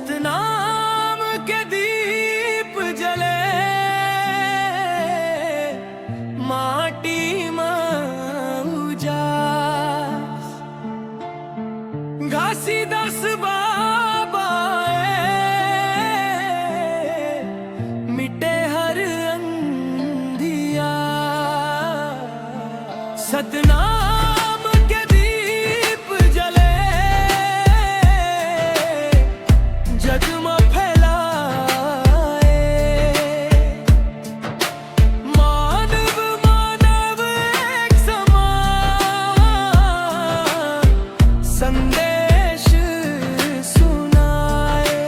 सतनाम के दीप जले माटी में उजास घासीदास बाबाए मिटे हर अंधिया। सतनाम के दीप जले जग में फैलाए मानव मानव एक समान संदेश सुनाए।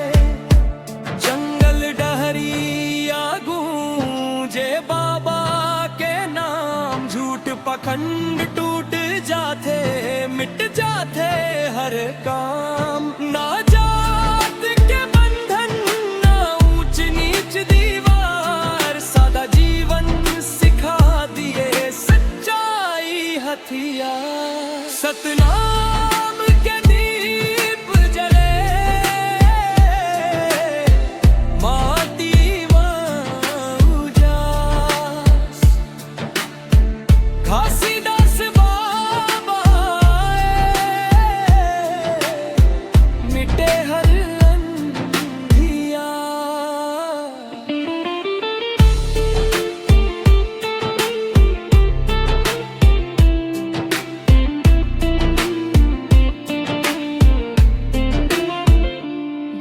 जंगल डहरिया गूंजे बाबा के नाम, झूठ पखंड टूट जाते मिट जाते हर काम। ना जात के बंधन ना ऊंच नीच दीवार, सादा जीवन सिखा दिए सच्चाई हथियार। सतनाम के दीप जले माटी में उजास घासीदास बाबाए मिटे हर अंधिया।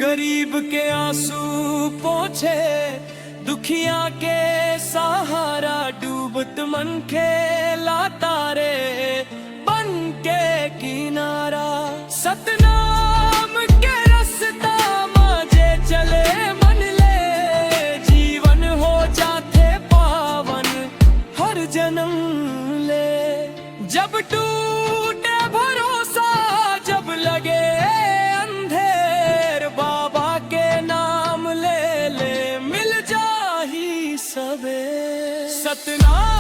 गरीब के आंसू पोंछे दुखिया के सहारा, डूबत मन खेला तारे बन के किनारा। सतनाम के रास्ता माजे चले मन ले, जीवन हो जाते पावन हर जन्म ले। जब टूटे भरोसा जब लगे अंधेर, बाबा के नाम ले ले मिल जाही सबे। सतनाम